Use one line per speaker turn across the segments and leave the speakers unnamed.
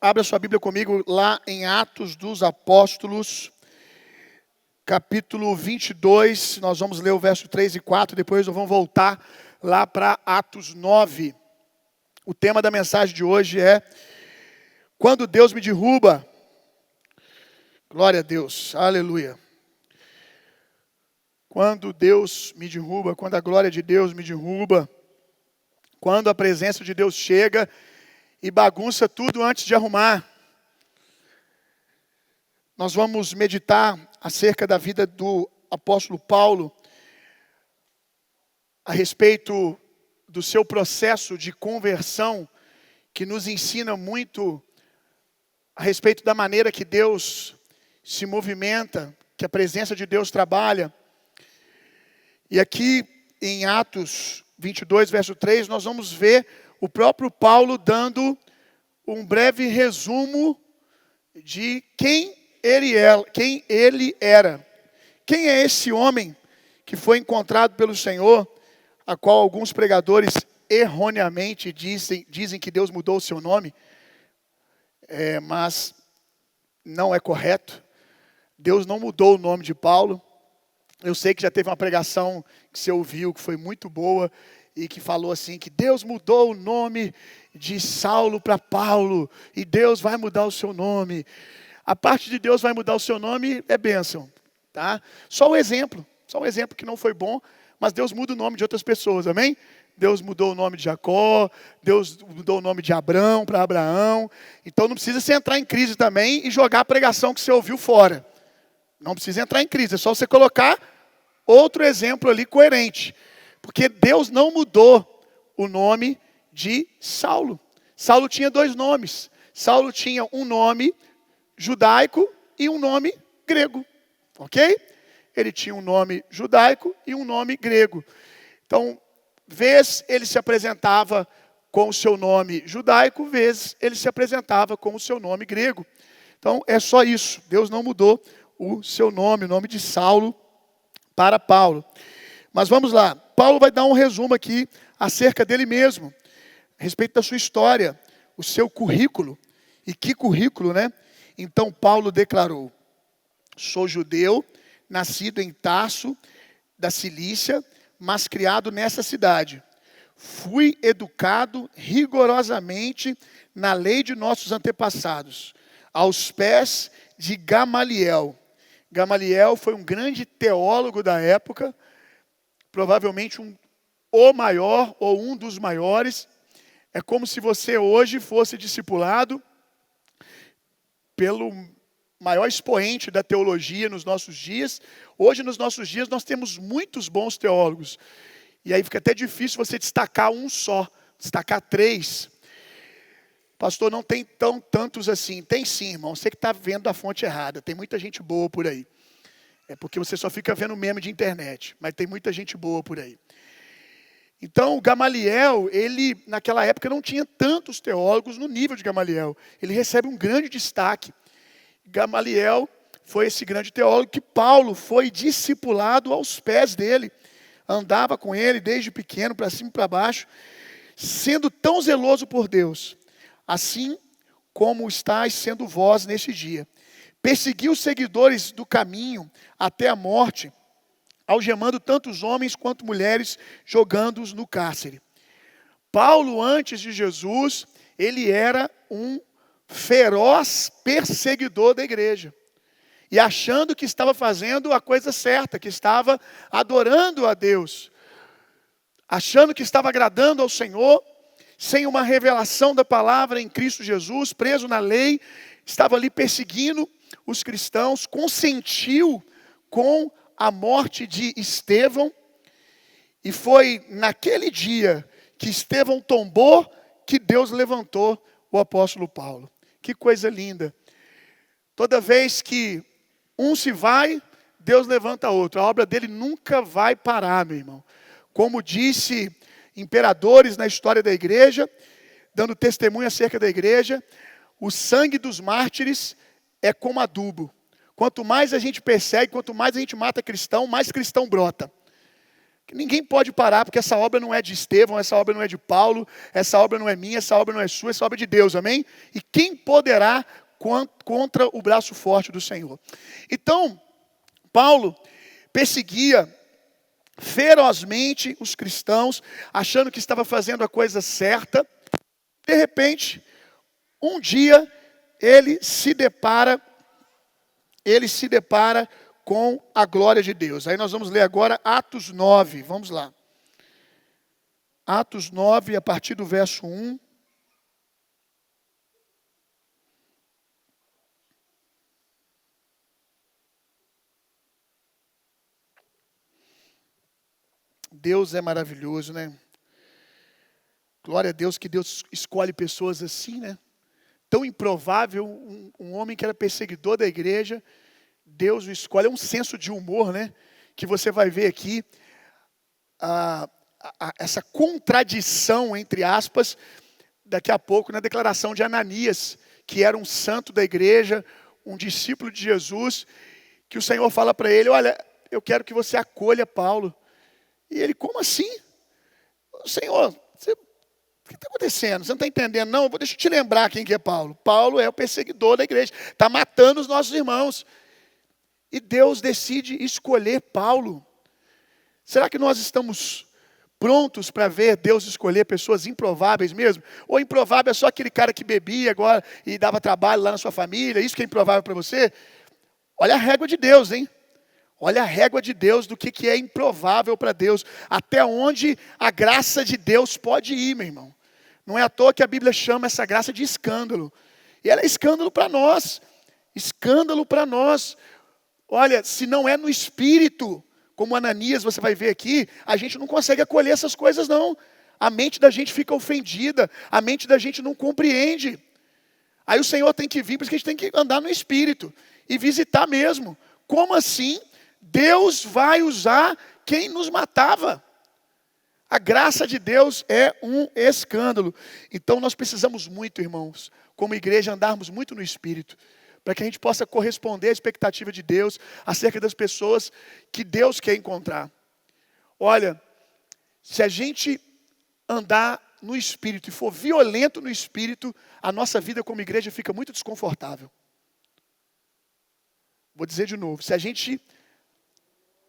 Abra sua Bíblia comigo lá em Atos dos Apóstolos, capítulo 22. Nós vamos ler o verso 3 e 4, depois nós vamos voltar lá para Atos 9. O tema da mensagem de hoje é Quando Deus me derruba. Glória a Deus, aleluia. Quando Deus me derruba, quando a glória de Deus me derruba, quando a presença de Deus chega e bagunça tudo antes de arrumar. Nós vamos meditar acerca da vida do apóstolo Paulo, a respeito do seu processo de conversão, que nos ensina muito a respeito da maneira que Deus se movimenta, que a presença de Deus trabalha. E aqui em Atos 22, verso 3, nós vamos ver o próprio Paulo dando um breve resumo de quem ele era. Quem é esse homem que foi encontrado pelo Senhor, a qual alguns pregadores erroneamente dizem que Deus mudou o seu nome, mas não é correto. Deus não mudou o nome de Paulo. Eu sei que já teve uma pregação que você ouviu, que foi muito boa, e que falou assim, que Deus mudou o nome de Saulo para Paulo, e Deus vai mudar o seu nome. A parte de Deus vai mudar o seu nome é bênção, tá? Só um exemplo que não foi bom, mas Deus muda o nome de outras pessoas, amém? Deus mudou o nome de Jacó, Deus mudou o nome de Abrão para Abraão. Então não precisa você entrar em crise também e jogar a pregação que você ouviu fora. Não precisa entrar em crise, é só você colocar outro exemplo ali coerente. Porque Deus não mudou o nome de Saulo. Saulo tinha dois nomes. Saulo tinha um nome judaico e um nome grego. Ok? Ele tinha um nome judaico e um nome grego. Então, vez ele se apresentava com o seu nome judaico, vez ele se apresentava com o seu nome grego. Então, é só isso. Deus não mudou o seu nome, o nome de Saulo para Paulo. Mas vamos lá. Paulo vai dar um resumo aqui acerca dele mesmo, a respeito da sua história, o seu currículo. E que currículo, né? Então Paulo declarou: sou judeu, nascido em Tarso, da Cilícia, mas criado nessa cidade. Fui educado rigorosamente na lei de nossos antepassados, aos pés de Gamaliel. Gamaliel foi um grande teólogo da época, provavelmente o maior ou um dos maiores. É como se você hoje fosse discipulado pelo maior expoente da teologia nos nossos dias. Hoje, nos nossos dias, nós temos muitos bons teólogos. E aí fica até difícil você destacar um só, destacar três. Pastor, não tem tantos assim. Tem sim, irmão. Você que está vendo a fonte errada. Tem muita gente boa por aí. É porque você só fica vendo meme de internet. Mas tem muita gente boa por aí. Então, Gamaliel, ele naquela época não tinha tantos teólogos no nível de Gamaliel. Ele recebe um grande destaque. Gamaliel foi esse grande teólogo que Paulo foi discipulado aos pés dele. Andava com ele desde pequeno, para cima e para baixo, sendo tão zeloso por Deus, assim como estáis sendo vós neste dia. Perseguiu os seguidores do caminho até a morte, algemando tanto os homens quanto mulheres, jogando-os no cárcere. Paulo, antes de Jesus, ele era um feroz perseguidor da igreja. E achando que estava fazendo a coisa certa, que estava adorando a Deus, achando que estava agradando ao Senhor, sem uma revelação da palavra em Cristo Jesus, preso na lei, estava ali perseguindo os cristãos, consentiu com a morte de Estevão, e foi naquele dia que Estevão tombou que Deus levantou o apóstolo Paulo. Que coisa linda. Toda vez que um se vai, Deus levanta outro. A obra dele nunca vai parar, meu irmão. Como disse imperadores na história da igreja, dando testemunho acerca da igreja, o sangue dos mártires é como adubo. Quanto mais a gente persegue, quanto mais a gente mata cristão, mais cristão brota. Ninguém pode parar, porque essa obra não é de Estevão, essa obra não é de Paulo, essa obra não é minha, essa obra não é sua, essa obra é de Deus, amém? E quem poderá contra o braço forte do Senhor? Então, Paulo perseguia ferozmente os cristãos, achando que estava fazendo a coisa certa. De repente, um dia, ele se depara com a glória de Deus. Aí nós vamos ler agora Atos 9, vamos lá. Atos 9, a partir do verso 1. Deus é maravilhoso, né? Glória a Deus que Deus escolhe pessoas assim, né? Tão improvável, um homem que era perseguidor da igreja, Deus o escolhe. É um senso de humor, né? Que você vai ver aqui, essa contradição, entre aspas, daqui a pouco na declaração de Ananias, que era um santo da igreja, um discípulo de Jesus, que o Senhor fala para ele: olha, eu quero que você acolha Paulo. E ele: como assim? Senhor, o que está acontecendo? Você não está entendendo, não? Deixa eu te lembrar quem que é Paulo. Paulo é o perseguidor da igreja, está matando os nossos irmãos. E Deus decide escolher Paulo. Será que nós estamos prontos para ver Deus escolher pessoas improváveis mesmo? Ou improvável é só aquele cara que bebia agora e dava trabalho lá na sua família? Isso que é improvável para você? Olha a régua de Deus, hein? Olha a régua de Deus do que é improvável para Deus. Até onde a graça de Deus pode ir, meu irmão. Não é à toa que a Bíblia chama essa graça de escândalo. E ela é escândalo para nós. Escândalo para nós. Olha, se não é no espírito, como Ananias você vai ver aqui, a gente não consegue acolher essas coisas não. A mente da gente fica ofendida, a mente da gente não compreende. Aí o Senhor tem que vir, porque a gente tem que andar no espírito e visitar mesmo. Como assim Deus vai usar quem nos matava? A graça de Deus é um escândalo. Então nós precisamos muito, irmãos, como igreja, andarmos muito no espírito, para que a gente possa corresponder à expectativa de Deus acerca das pessoas que Deus quer encontrar. Olha, se a gente andar no espírito e for violento no espírito, a nossa vida como igreja fica muito desconfortável. Vou dizer de novo, se a gente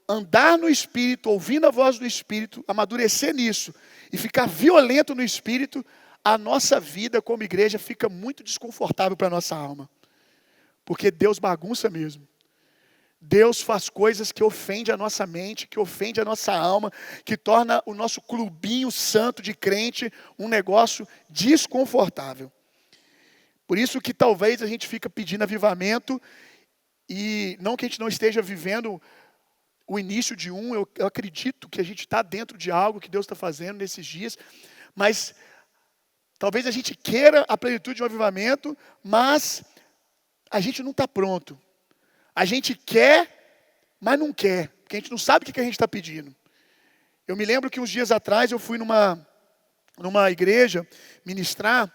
andar no espírito, ouvindo a voz do espírito, amadurecer nisso e ficar violento no espírito, a nossa vida como igreja fica muito desconfortável para a nossa alma. Porque Deus bagunça mesmo. Deus faz coisas que ofendem a nossa mente, que ofendem a nossa alma, que torna o nosso clubinho santo de crente um negócio desconfortável. Por isso que talvez a gente fica pedindo avivamento, e não que a gente não esteja vivendo o início de eu acredito que a gente está dentro de algo que Deus está fazendo nesses dias, mas talvez a gente queira a plenitude de um avivamento, mas a gente não está pronto. A gente quer, mas não quer, porque a gente não sabe o que a gente está pedindo. Eu me lembro que uns dias atrás eu fui numa igreja ministrar,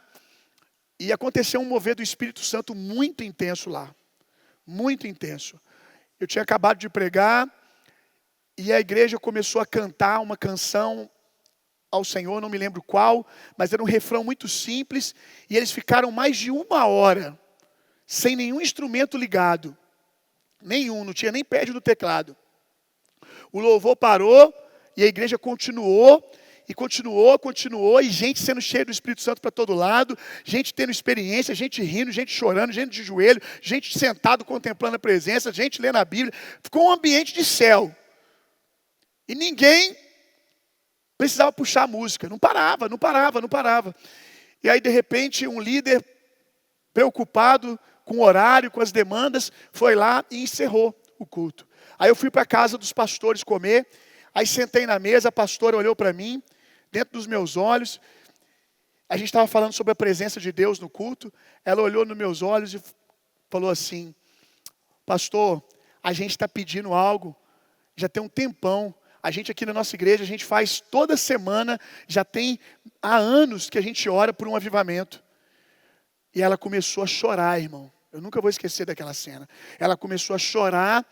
e aconteceu um mover do Espírito Santo muito intenso lá. Muito intenso. Eu tinha acabado de pregar, e a igreja começou a cantar uma canção ao Senhor, não me lembro qual, mas era um refrão muito simples, e eles ficaram mais de 1 hora, sem nenhum instrumento ligado. Nenhum, não tinha nem pad no teclado. O louvor parou, e a igreja continuou, e gente sendo cheia do Espírito Santo para todo lado, gente tendo experiência, gente rindo, gente chorando, gente de joelho, gente sentado contemplando a presença, gente lendo a Bíblia. Ficou um ambiente de céu. E ninguém precisava puxar a música. Não parava. E aí, de repente, um líder preocupado com o horário, com as demandas, foi lá e encerrou o culto. Aí eu fui para a casa dos pastores comer, aí sentei na mesa, a pastora olhou para mim, dentro dos meus olhos, a gente estava falando sobre a presença de Deus no culto, ela olhou nos meus olhos e falou assim: pastor, a gente está pedindo algo, já tem um tempão. A gente aqui na nossa igreja, a gente faz toda semana, já tem há anos que a gente ora por um avivamento. E ela começou a chorar, irmão. Eu nunca vou esquecer daquela cena. Ela começou a chorar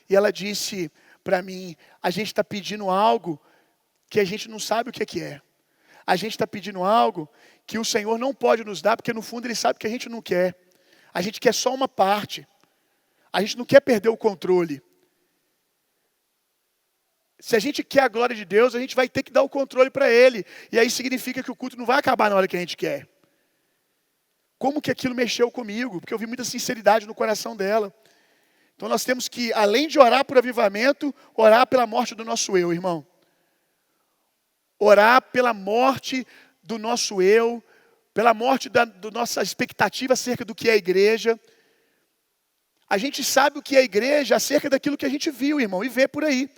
e ela disse para mim: a gente está pedindo algo que a gente não sabe o que é. A gente está pedindo algo que o Senhor não pode nos dar, porque no fundo Ele sabe que a gente não quer. A gente quer só uma parte. A gente não quer perder o controle. Se a gente quer a glória de Deus, a gente vai ter que dar o controle para Ele. E aí significa que o culto não vai acabar na hora que a gente quer. Como que aquilo mexeu comigo? Porque eu vi muita sinceridade no coração dela. Então nós temos que, além de orar por avivamento, orar pela morte do nosso eu, irmão. Orar pela morte do nosso eu, pela morte da nossa expectativa acerca do que é a igreja. A gente sabe o que é a igreja acerca daquilo que a gente viu, irmão, e vê por aí.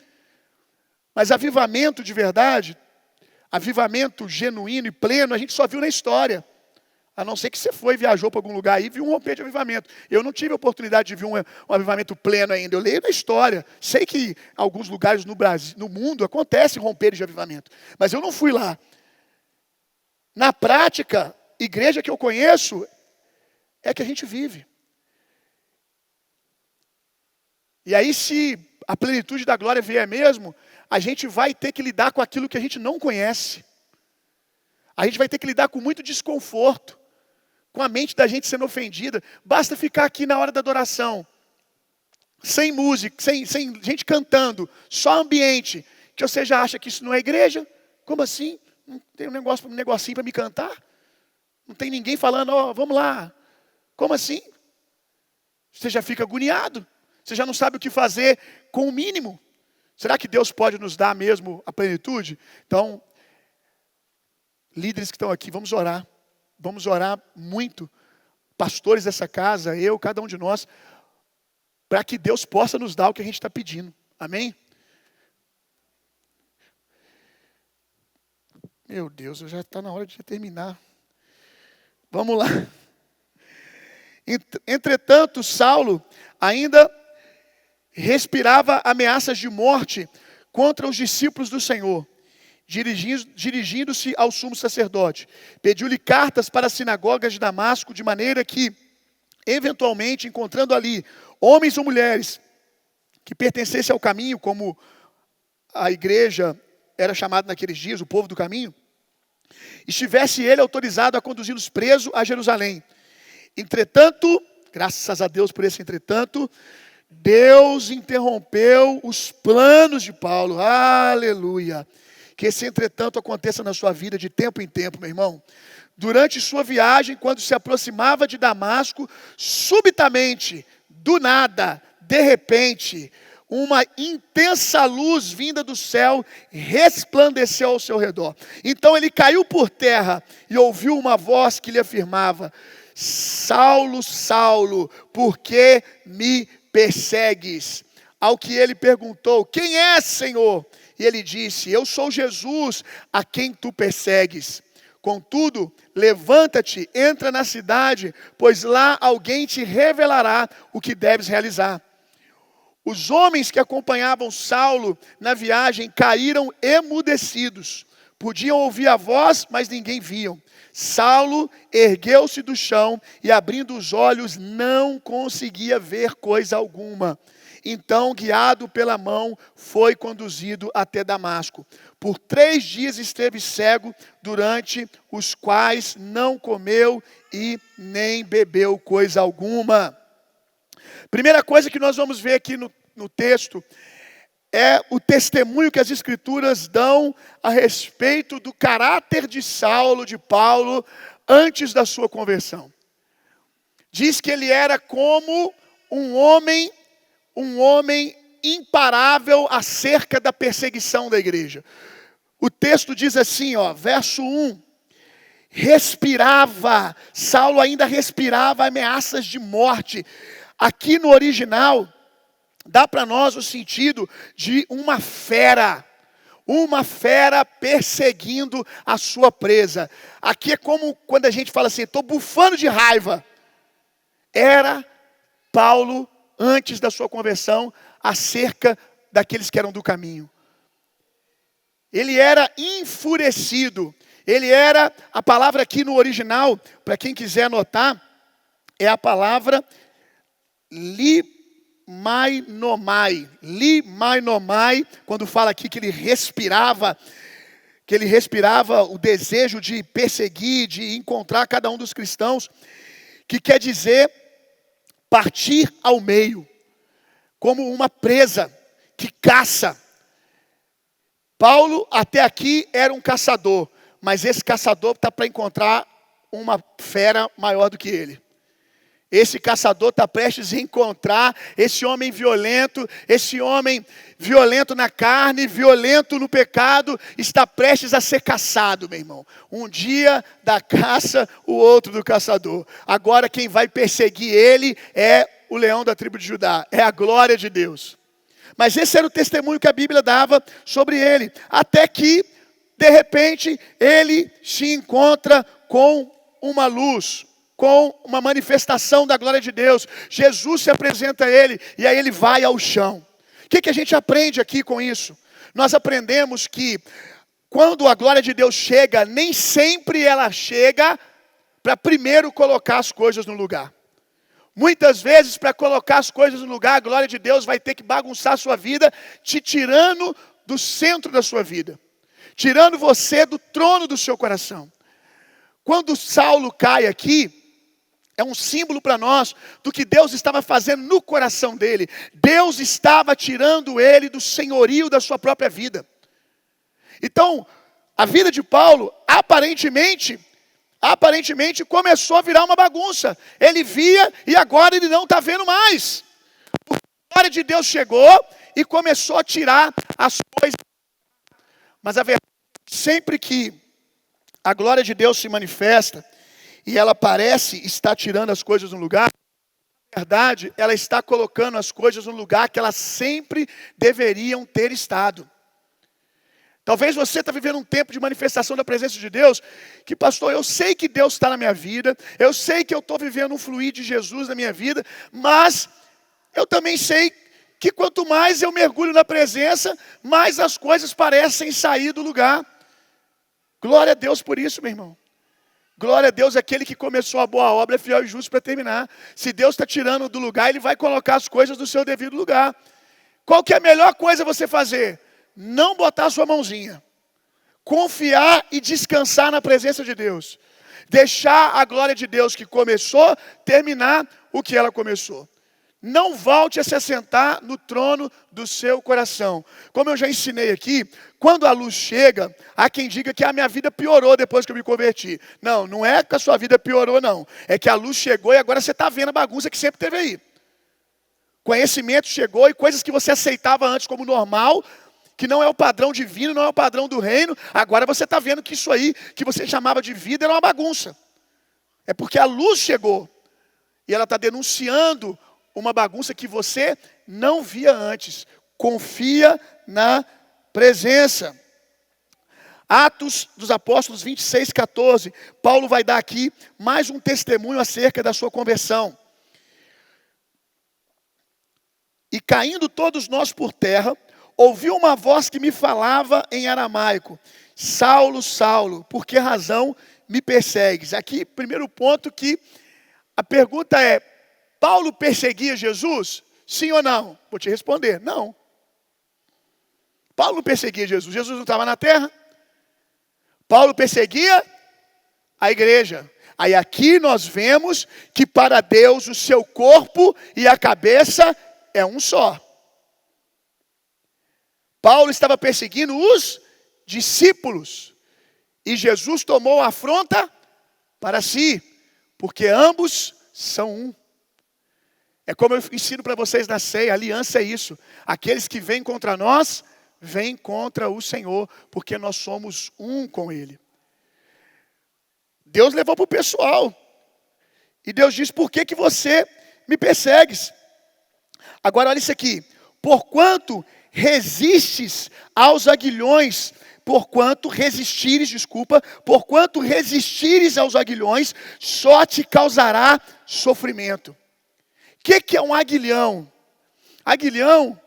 Mas avivamento de verdade, avivamento genuíno e pleno, a gente só viu na história. A não ser que você foi, viajou para algum lugar aí e viu um romper de avivamento. Eu não tive a oportunidade de ver um avivamento pleno ainda. Eu leio na história. Sei que em alguns lugares no Brasil, no mundo, acontece romper de avivamento. Mas eu não fui lá. Na prática, igreja que eu conheço é que a gente vive. E aí, se a plenitude da glória vier mesmo, a gente vai ter que lidar com aquilo que a gente não conhece. A gente vai ter que lidar com muito desconforto, com a mente da gente sendo ofendida. Basta ficar aqui na hora da adoração, sem música, sem gente cantando, só ambiente, que você já acha que isso não é igreja? Como assim? Não tem um negocinho para me cantar? Não tem ninguém falando, ó, vamos lá. Como assim? Você já fica agoniado. Você já não sabe o que fazer com o mínimo. Será que Deus pode nos dar mesmo a plenitude? Então, líderes que estão aqui, vamos orar. Vamos orar muito. Pastores dessa casa, eu, cada um de nós, para que Deus possa nos dar o que a gente está pedindo. Amém? Meu Deus, já está na hora de terminar. Vamos lá. Entretanto, Saulo ainda respirava ameaças de morte contra os discípulos do Senhor. Dirigindo-se ao sumo sacerdote, pediu-lhe cartas para as sinagogas de Damasco, de maneira que, eventualmente, encontrando ali homens ou mulheres que pertencessem ao caminho, como a igreja era chamada naqueles dias, o povo do caminho, estivesse ele autorizado a conduzi-los preso a Jerusalém. Entretanto, graças a Deus por esse entretanto, Deus interrompeu os planos de Paulo. Aleluia. Que esse entretanto aconteça na sua vida de tempo em tempo, meu irmão. Durante sua viagem, quando se aproximava de Damasco, subitamente, do nada, de repente, uma intensa luz vinda do céu resplandeceu ao seu redor. Então ele caiu por terra e ouviu uma voz que lhe afirmava: Saulo, Saulo, por que me persegues? Ao que ele perguntou: quem é, Senhor? E ele disse: eu sou Jesus, a quem tu persegues. Contudo, levanta-te, entra na cidade, pois lá alguém te revelará o que deves realizar. Os homens que acompanhavam Saulo na viagem caíram emudecidos. Podiam ouvir a voz, mas ninguém viam. Saulo ergueu-se do chão e, abrindo os olhos, não conseguia ver coisa alguma. Então, guiado pela mão, foi conduzido até Damasco. Por 3 dias esteve cego, durante os quais não comeu e nem bebeu coisa alguma. Primeira coisa que nós vamos ver aqui no texto é o testemunho que as Escrituras dão a respeito do caráter de Saulo, de Paulo, antes da sua conversão. Diz que ele era como um homem imparável acerca da perseguição da igreja. O texto diz assim, verso 1, Saulo ainda respirava ameaças de morte. Aqui no original, dá para nós o sentido de uma fera perseguindo a sua presa. Aqui é como quando a gente fala assim, estou bufando de raiva. Era Paulo antes da sua conversão, acerca daqueles que eram do caminho. Ele era enfurecido. A palavra aqui no original, para quem quiser anotar, é a palavra limainomai. Limainomai, quando fala aqui que ele respirava, que ele respirava o desejo de perseguir, de encontrar cada um dos cristãos, que quer dizer partir ao meio, como uma presa que caça. Paulo até aqui era um caçador, mas esse caçador está para encontrar uma fera maior do que ele. Esse caçador está prestes a encontrar esse homem violento na carne, violento no pecado, está prestes a ser caçado, meu irmão. Um dia da caça, o outro do caçador. Agora quem vai perseguir ele é o leão da tribo de Judá, é a glória de Deus. Mas esse era o testemunho que a Bíblia dava sobre ele, até que, de repente, ele se encontra com uma luz, com uma manifestação da glória de Deus. Jesus se apresenta a ele e aí ele vai ao chão. O que a gente aprende aqui com isso? Nós aprendemos que quando a glória de Deus chega, nem sempre ela chega para primeiro colocar as coisas no lugar. Muitas vezes, para colocar as coisas no lugar, a glória de Deus vai ter que bagunçar a sua vida, te tirando do centro da sua vida, tirando você do trono do seu coração. Quando Saulo cai aqui, é um símbolo para nós do que Deus estava fazendo no coração dele. Deus estava tirando ele do senhorio da sua própria vida. Então, a vida de Paulo, aparentemente começou a virar uma bagunça. Ele via e agora ele não está vendo mais. A glória de Deus chegou e começou a tirar as coisas. Mas a verdade é que sempre que a glória de Deus se manifesta e ela parece estar tirando as coisas no lugar, na verdade, ela está colocando as coisas no lugar que elas sempre deveriam ter estado. Talvez você está vivendo um tempo de manifestação da presença de Deus, que pastor, eu sei que Deus está na minha vida, eu sei que eu estou vivendo um fluir de Jesus na minha vida, mas eu também sei que quanto mais eu mergulho na presença, mais as coisas parecem sair do lugar. Glória a Deus por isso, meu irmão. Glória a Deus, aquele que começou a boa obra é fiel e justo para terminar. Se Deus está tirando do lugar, Ele vai colocar as coisas no seu devido lugar. Qual que é a melhor coisa você fazer? Não botar a sua mãozinha. Confiar e descansar na presença de Deus. Deixar a glória de Deus que começou, terminar o que ela começou. Não volte a se assentar no trono do seu coração. Como eu já ensinei aqui, quando a luz chega, há quem diga que a minha vida piorou depois que eu me converti. Não, não é que a sua vida piorou, não. É que a luz chegou e agora você está vendo a bagunça que sempre teve aí. Conhecimento chegou e coisas que você aceitava antes como normal, que não é o padrão divino, não é o padrão do reino, agora você está vendo que isso aí, que você chamava de vida, era uma bagunça. É porque a luz chegou e ela está denunciando uma bagunça que você não via antes. Confia na presença. Atos dos Apóstolos 26, 14. Paulo vai dar aqui mais um testemunho acerca da sua conversão. E caindo todos nós por terra, ouvi uma voz que me falava em aramaico: Saulo, Saulo, por que razão me persegues? Aqui, primeiro ponto que a pergunta é: Paulo perseguia Jesus? Sim ou não? Vou te responder, não. Paulo não perseguia Jesus. Jesus não estava na terra. Paulo perseguia a igreja. Aí aqui nós vemos que para Deus o seu corpo e a cabeça é um só. Paulo estava perseguindo os discípulos. E Jesus tomou a afronta para si, porque ambos são um. É como eu ensino para vocês na ceia, a aliança é isso. Aqueles que vêm contra nós, vêm contra o Senhor, porque nós somos um com Ele. Deus levou para o pessoal. E Deus diz: por que você me persegues? Agora olha isso aqui. Porquanto resistires aos aguilhões, porquanto resistires aos aguilhões, só te causará sofrimento. O que é um aguilhão? Aguilhão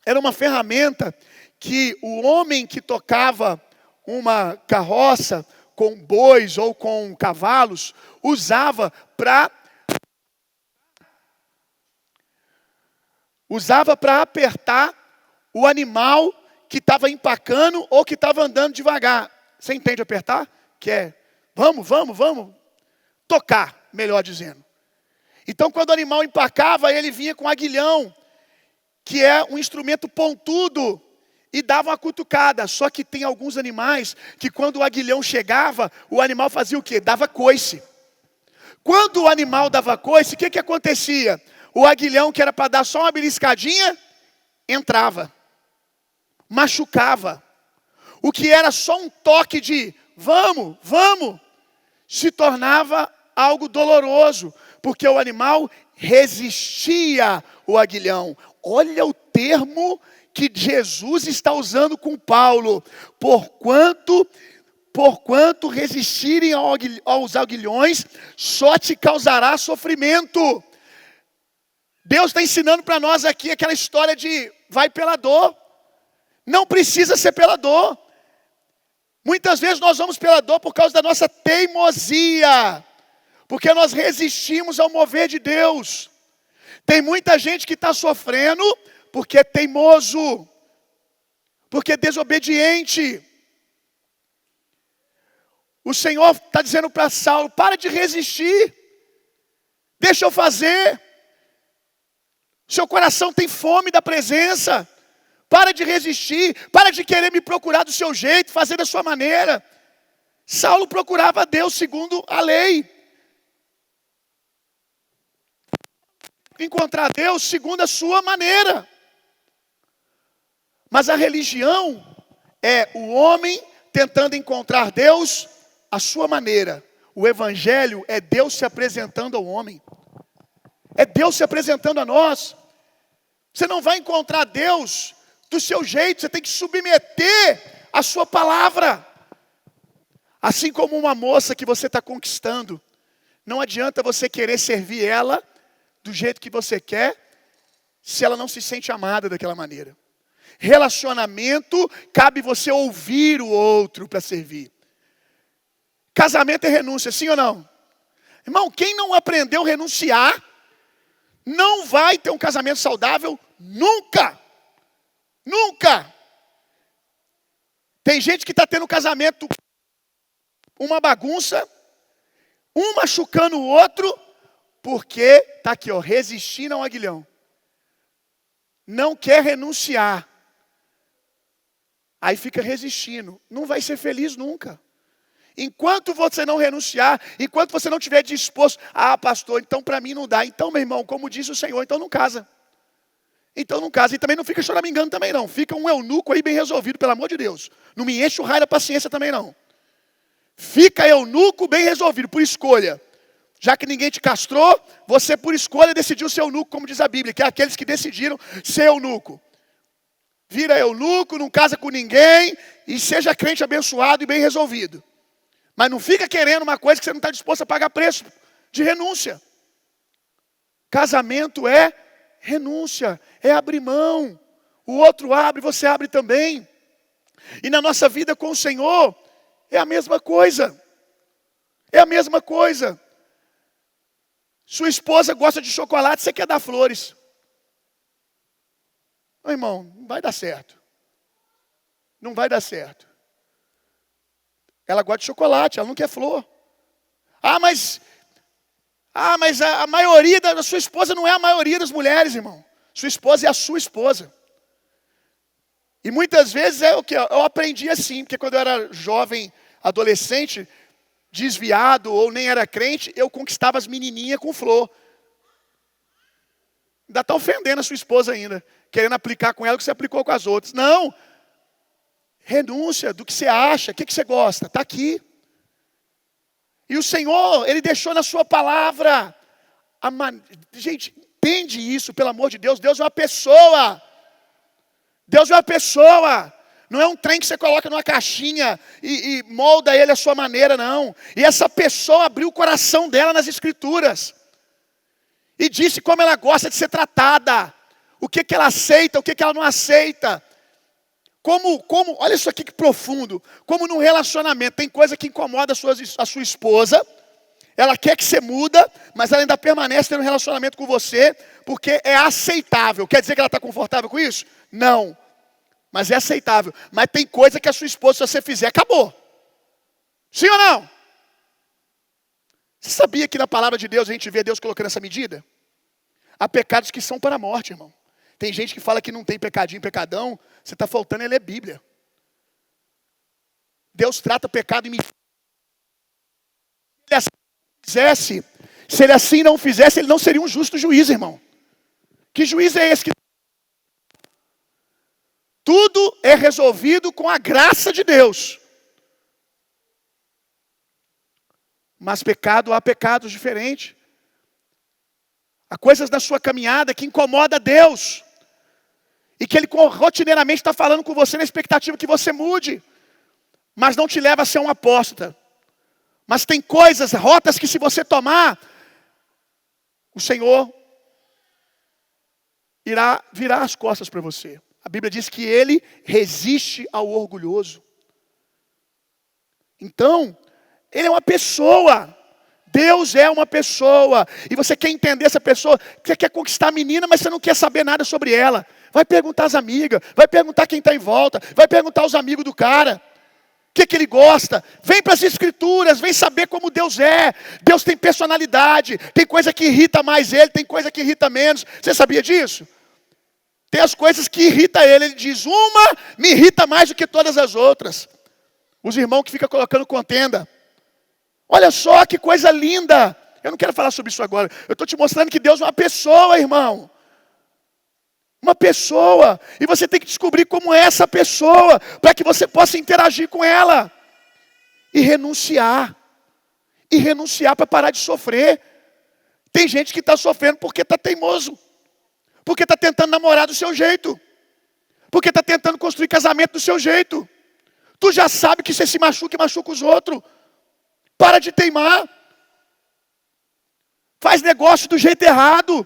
era uma ferramenta que o homem que tocava uma carroça com bois ou com cavalos usava para apertar o animal que estava empacando ou que estava andando devagar. Você entende apertar? Que é, vamos. Tocar, melhor dizendo. Então, quando o animal empacava, ele vinha com aguilhão, que é um instrumento pontudo, e dava uma cutucada. Só que tem alguns animais que quando o aguilhão chegava, o animal fazia o quê? Dava coice. Quando o animal dava coice, o que acontecia? O aguilhão, que era para dar só uma beliscadinha, entrava, machucava. O que era só um toque de vamos, se tornava algo doloroso, porque o animal resistia ao aguilhão. Olha o termo que Jesus está usando com Paulo. Porquanto resistirem aos aguilhões, só te causará sofrimento. Deus está ensinando para nós aqui aquela história de vai pela dor. Não precisa ser pela dor. Muitas vezes nós vamos pela dor por causa da nossa teimosia, porque nós resistimos ao mover de Deus. Tem muita gente que está sofrendo porque é teimoso, porque é desobediente. O Senhor está dizendo para Saulo, para de resistir, deixa eu fazer. Seu coração tem fome da presença. Para de resistir, para de querer me procurar do seu jeito, fazer da sua maneira. Saulo procurava a Deus segundo a lei. Encontrar Deus segundo a sua maneira. Mas a religião é o homem tentando encontrar Deus à sua maneira. O evangelho é Deus se apresentando ao homem. É Deus se apresentando a nós. Você não vai encontrar Deus do seu jeito, você tem que submeter a sua palavra. Assim como uma moça que você está conquistando, não adianta você querer servir ela do jeito que você quer, se ela não se sente amada daquela maneira. Relacionamento, cabe você ouvir o outro para servir. Casamento é renúncia, sim ou não? Irmão, quem não aprendeu a renunciar, não vai ter um casamento saudável nunca. Nunca. Tem gente que está tendo um casamento, uma bagunça, um machucando o outro, porque está aqui, ó, resistindo ao aguilhão. Não quer renunciar. Aí fica resistindo. Não vai ser feliz nunca. Enquanto você não renunciar, enquanto você não estiver disposto, pastor, então para mim não dá. Então, meu irmão, como diz o Senhor, então não casa. Então não casa. E também não fica choramingando também não. Fica um eunuco aí bem resolvido, pelo amor de Deus. Não me enche o raio da paciência também não. Fica eunuco bem resolvido, por escolha. Já que ninguém te castrou, você por escolha decidiu ser eunuco, como diz a Bíblia, que é aqueles que decidiram ser eunuco. Vira eunuco, não casa com ninguém e seja crente abençoado e bem resolvido. Mas não fica querendo uma coisa que você não está disposto a pagar preço de renúncia. Casamento é renúncia, é abrir mão. O outro abre, você abre também. E na nossa vida com o Senhor, é a mesma coisa. É a mesma coisa. Sua esposa gosta de chocolate, você quer dar flores. Não, irmão, não vai dar certo. Não vai dar certo. Ela gosta de chocolate, ela não quer flor. Mas a maioria da sua esposa não é a maioria das mulheres, irmão. Sua esposa é a sua esposa. E muitas vezes é o que eu aprendi assim, porque quando eu era jovem, adolescente, desviado ou nem era crente, eu conquistava as menininhas com flor. Ainda está ofendendo a sua esposa ainda, querendo aplicar com ela o que você aplicou com as outras. Não. Renúncia do que você acha, o que você gosta, está aqui. E o Senhor, Ele deixou na sua palavra. Gente, entende isso, pelo amor de Deus. Deus é uma pessoa. Deus é uma pessoa. Não é um trem que você coloca numa caixinha e molda ele à sua maneira, não. E essa pessoa abriu o coração dela nas Escrituras. E disse como ela gosta de ser tratada. O que ela aceita, o que ela não aceita. Olha isso aqui que profundo. Como num relacionamento tem coisa que incomoda a sua esposa. Ela quer que você muda, mas ela ainda permanece tendo um relacionamento com você, porque é aceitável. Quer dizer que ela está confortável com isso? Não. Mas é aceitável. Mas tem coisa que a sua esposa, se você fizer, acabou. Sim ou não? Você sabia que na palavra de Deus a gente vê Deus colocando essa medida? Há pecados que são para a morte, irmão. Tem gente que fala que não tem pecadinho, pecadão. Você está faltando ler Bíblia. Deus trata pecado e se ele assim não fizesse, ele não seria um justo juiz, irmão. Que juiz é esse? Tudo é resolvido com a graça de Deus. Mas há pecados diferentes. Há coisas na sua caminhada que incomoda a Deus. E que Ele rotineiramente está falando com você na expectativa que você mude. Mas não te leva a ser um apóstata. Mas tem coisas, rotas que se você tomar, o Senhor irá virar as costas para você. A Bíblia diz que Ele resiste ao orgulhoso. Então, Ele é uma pessoa. Deus é uma pessoa. E você quer entender essa pessoa. Você quer conquistar a menina, mas você não quer saber nada sobre ela. Vai perguntar às amigas. Vai perguntar quem está em volta. Vai perguntar aos amigos do cara. O que ele gosta. Vem para as escrituras. Vem saber como Deus é. Deus tem personalidade. Tem coisa que irrita mais Ele. Tem coisa que irrita menos. Você sabia disso? Tem as coisas que irritam Ele. Ele diz, uma me irrita mais do que todas as outras. Os irmãos que ficam colocando contenda. Olha só que coisa linda. Eu não quero falar sobre isso agora. Eu estou te mostrando que Deus é uma pessoa, irmão. Uma pessoa. E você tem que descobrir como é essa pessoa, para que você possa interagir com ela. E renunciar. E renunciar para parar de sofrer. Tem gente que está sofrendo porque está teimoso. Porque está tentando namorar do seu jeito. Porque está tentando construir casamento do seu jeito. Tu já sabe que você se machuca e machuca os outros. Para de teimar. Faz negócio do jeito errado.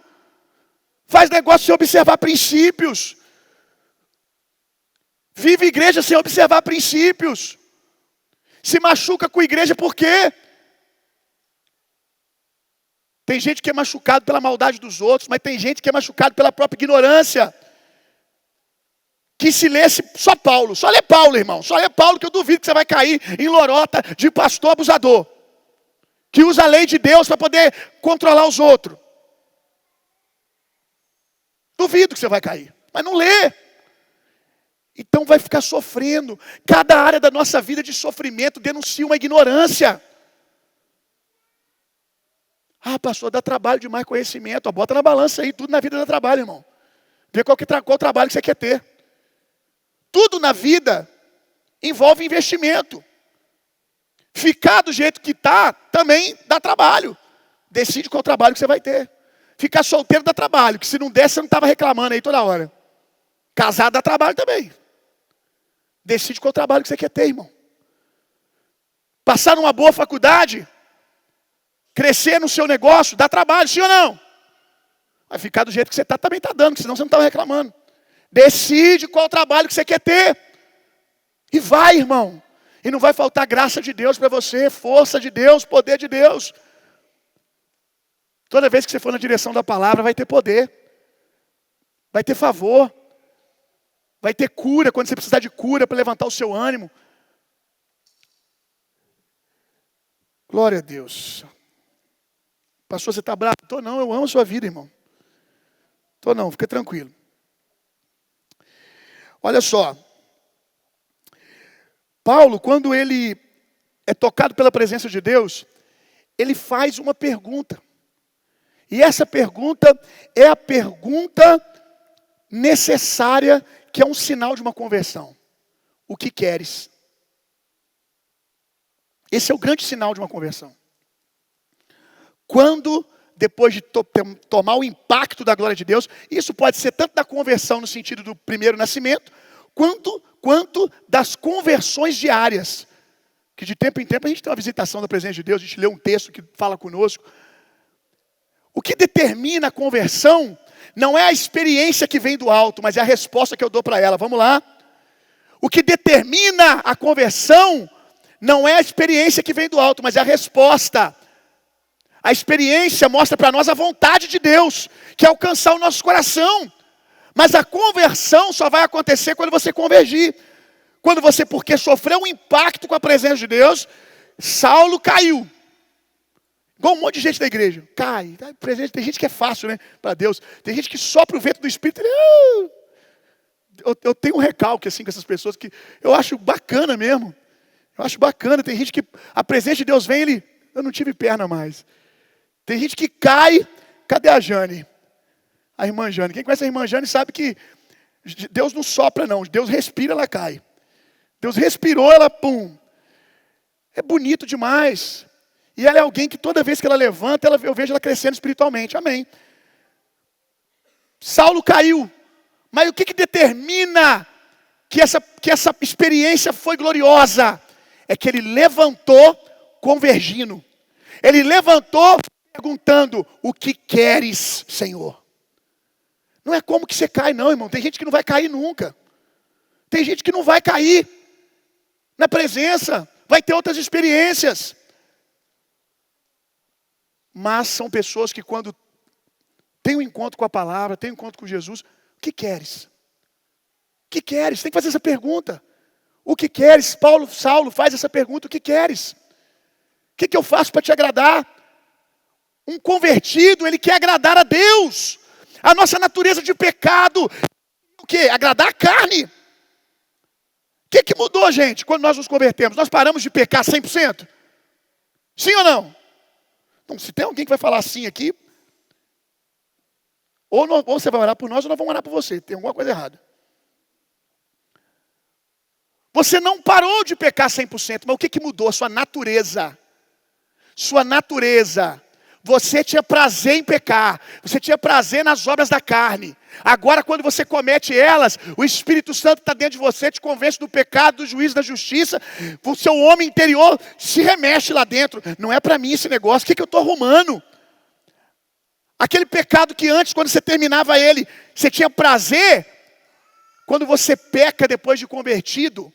Faz negócio sem observar princípios. Vive igreja sem observar princípios. Se machuca com a igreja por quê? Tem gente que é machucado pela maldade dos outros, mas tem gente que é machucado pela própria ignorância. Que se lesse só Paulo. Só lê Paulo, irmão. Só lê Paulo que eu duvido que você vai cair em lorota de pastor abusador. Que usa a lei de Deus para poder controlar os outros. Duvido que você vai cair. Mas não lê. Então vai ficar sofrendo. Cada área da nossa vida de sofrimento denuncia uma ignorância. Ah, pastor, dá trabalho demais conhecimento. Bota na balança aí, tudo na vida dá trabalho, irmão. Vê qual trabalho que você quer ter. Tudo na vida envolve investimento. Ficar do jeito que está também dá trabalho. Decide qual trabalho que você vai ter. Ficar solteiro dá trabalho, que se não der, você não estava reclamando aí toda hora. Casado dá trabalho também. Decide qual trabalho que você quer ter, irmão. Passar numa boa faculdade, crescer no seu negócio, dá trabalho, sim ou não? Vai ficar do jeito que você está, também está dando, senão você não estava reclamando. Decide qual trabalho que você quer ter. E vai, irmão. E não vai faltar graça de Deus para você, força de Deus, poder de Deus. Toda vez que você for na direção da palavra, vai ter poder. Vai ter favor. Vai ter cura, quando você precisar de cura para levantar o seu ânimo. Glória a Deus. Pastor, você está bravo? Estou não, eu amo a sua vida, irmão. Estou não, fica tranquilo. Olha só. Paulo, quando ele é tocado pela presença de Deus, ele faz uma pergunta. E essa pergunta é a pergunta necessária, que é um sinal de uma conversão. O que queres? Esse é o grande sinal de uma conversão. Quando, depois de tomar o impacto da glória de Deus, isso pode ser tanto da conversão no sentido do primeiro nascimento, quanto das conversões diárias. Que de tempo em tempo a gente tem uma visitação da presença de Deus, a gente lê um texto que fala conosco. O que determina a conversão não é a experiência que vem do alto, mas é a resposta que eu dou para ela. Vamos lá? O que determina a conversão não é a experiência que vem do alto, mas é a resposta. A experiência mostra para nós a vontade de Deus, que é alcançar o nosso coração. Mas a conversão só vai acontecer quando você convergir. Quando você, porque sofreu um impacto com a presença de Deus, Saulo caiu. Igual um monte de gente da igreja. Cai. Tem gente que é fácil, né? Para Deus. Tem gente que sopra o vento do Espírito. Eu tenho um recalque assim com essas pessoas que eu acho bacana mesmo. Eu acho bacana. Tem gente que a presença de Deus vem, eu não tive perna mais. Tem gente que cai. Cadê a Jane? A irmã Jane. Quem conhece a irmã Jane sabe que Deus não sopra não. Deus respira, ela cai. Deus respirou, ela pum. É bonito demais. E ela é alguém que toda vez que ela levanta, eu vejo ela crescendo espiritualmente. Amém. Saulo caiu. Mas o que determina que essa experiência foi gloriosa? É que ele levantou convergindo. Ele levantou perguntando, o que queres, Senhor? Não é como que você cai não, irmão. Tem gente que não vai cair nunca. Tem gente que não vai cair na presença. Vai ter outras experiências. Mas são pessoas que quando tem um encontro com a palavra, tem um encontro com Jesus, o que queres? O que queres? Tem que fazer essa pergunta. O que queres? Saulo faz essa pergunta, o que queres? O que eu faço para te agradar? Um convertido, ele quer agradar a Deus. A nossa natureza de pecado, o quê? Agradar a carne. O que mudou, gente, quando nós nos convertemos? Nós paramos de pecar 100%? Sim ou não? Então, se tem alguém que vai falar assim aqui, ou você vai orar por nós, ou nós vamos orar por você. Tem alguma coisa errada. Você não parou de pecar 100%, mas o que mudou? A sua natureza. Sua natureza. Você tinha prazer em pecar. Você tinha prazer nas obras da carne. Agora, quando você comete elas, o Espírito Santo está dentro de você, te convence do pecado, do juízo, da justiça. O seu homem interior se remexe lá dentro. Não é para mim esse negócio. O que eu estou arrumando? Aquele pecado que antes, quando você terminava ele, você tinha prazer. Quando você peca depois de convertido,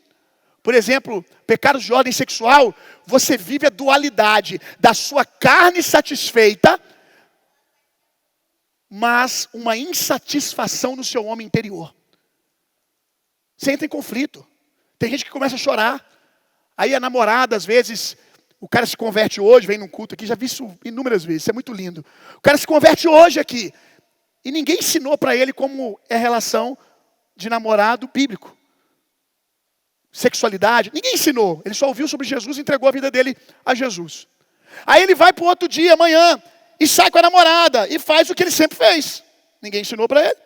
por exemplo, pecados de ordem sexual, você vive a dualidade da sua carne satisfeita, mas uma insatisfação no seu homem interior. Você entra em conflito. Tem gente que começa a chorar. Aí a namorada, às vezes, o cara se converte hoje, vem num culto aqui, já vi isso inúmeras vezes, isso é muito lindo. O cara se converte hoje aqui. E ninguém ensinou para ele como é a relação de namorado bíblico. Sexualidade, ninguém ensinou. Ele só ouviu sobre Jesus e entregou a vida dele a Jesus. Aí ele vai para o outro dia, amanhã, e sai com a namorada, e faz o que ele sempre fez. Ninguém ensinou para ele.